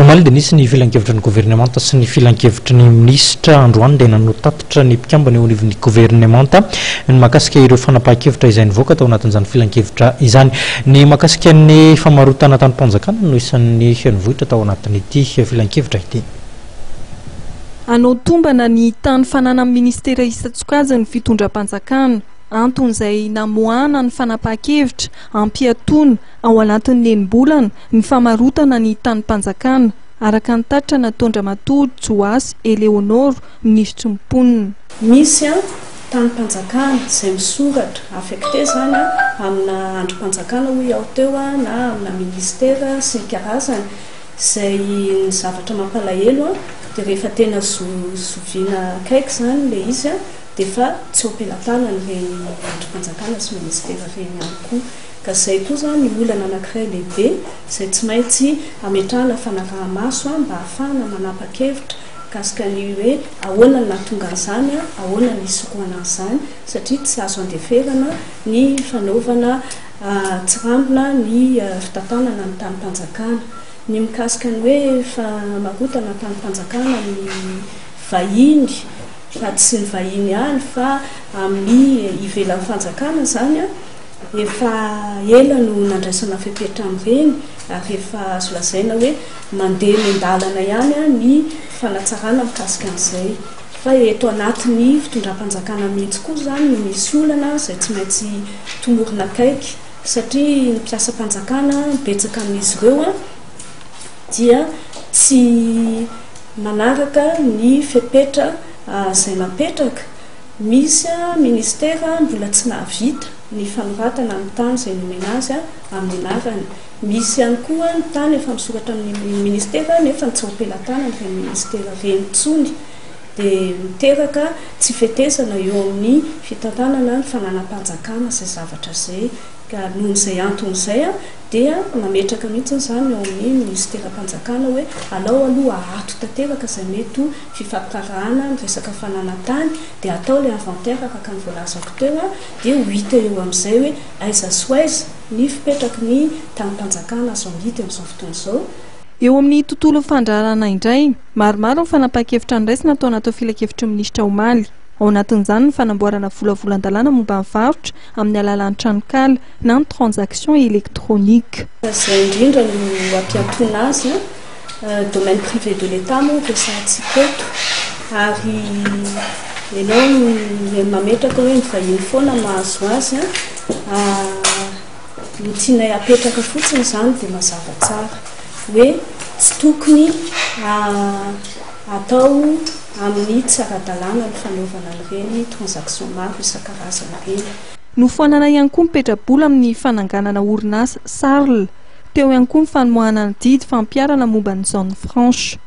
Omaly dia nisy ny filan-kevitry ny gouvernemanta sy ny filan-kevitry ny ministra androany dia nanotatra ny mpikambana eo anivon'ny gouvernemanta ny mahakasika ireo fanapahan-kevitra izay nivoaka tao anatin'izany filan-kevitra izany. Ny mahakasika ny famarotana tany-panjakana no isan'ny nivohitra tao anatin'ity filan-kevitra ity. Anao tombana ny tany fanana amin'ny ministera isan-tsokajy ny fitondram-panjakana. Anton'izay namoana ny fanapahan-kevitra ampiatoana ao anatin'ny enim-bolana ny famarotana ny tany-panjakana araka ny tatra nataon-dramatory Joasy Eleonora ministry ny mponina. Misy tany-panjakana izay misoratra affecté zany amina androm-panjakana hoy ao teo na amina ministera sy ny karazany izay ny zavatra mampalahelo dia rehefa tena zoviana akaiky zany le izy dia fa tsy ampelantanany reny androm-panjakana sy ministera reny ihany koa. Ka izay koa zany ny olana anankiray lehibe izay tsy maintsy ametrahana fanaraha-maso mba ahafahana manapa-kevitra kasika ny hoe ahoana ny nahatonga an'izany, ahoana ny isorohana an'izany satria tsy azo andeferana ny fanaovana tsirambina ny fitantanana ny tany-panjakana. Ny mikasika ny hoe famarotana tany-panjakana ny vahiny fa tsy ny vahiny ihany fa amin'ny ivelan'ny fanjakana zany efa ela no nandraisana fepetra amin'ireny ary efa azo lazaina hoe mandeha mendalana ihany ny fanatsarana mikasika an'izay. Fa eto anatin'ny fitondram-panjakana mihitsy koa zany no misy olana izay tsy maintsy tomorina akaiky satria ny mpiasa-panjakana betsaka amin'izy ireo dia tsy manaraka ny fepetra izay napetraka. Misy ministera mbola tsy nahavita ny fanoratana amin'ny tany izay nomena azy amin'ny anarany. Misy ihany koa ny tany efa misoratra amin'ny ministera nefa tsy ampelantanany reny ministera reny intsony dia miteraka tsy fetesana eo amin'ny fitantanana ny fananam-panjakana izay zavatra izay. Ka noho izay anton'izay dia nametraka mihitsy zany eo amin'ny ministera-panjakana hoe alao aloha ahato tanteraka izay mety fifampikarahana ny resaka fananantany dia atao le inventaire araka ny voalazako teo dia ho hita eo amin'izay hoe aiza sy aiza ny fipetraky ny tany-panjakana azo angity amin'izao fotoana izao. Eo amin'ny tontolo fandraharana indray maromaro ny fanapahan-kevitra niraisina tao anaty filan-kevitry ny ministra Omaly. Ao anatin'izany ny fanamboarana volavolan-dalàna momba ny varotra amin'ny alalan'ny tranokala na ny transaction électronique. Izay indrindra no ampiantona azy domaine privé de l'État moa resantsika eto ary ianao no mametraka hoe ny vahiny foana mahazo azy no tianay apetraka fotsiny zany dia mazava tsara hoe tsy tokony atao amin'ny tsara-dalàna ny fanaovana an'ireny transaction maro isan-karazany ireny. Nofoanana ihany koa mipetra-bola amin'ny fananganana orinasa Sarl. Teo ihany koa ny famoahana ny didy fampiarana momba ny zone franche.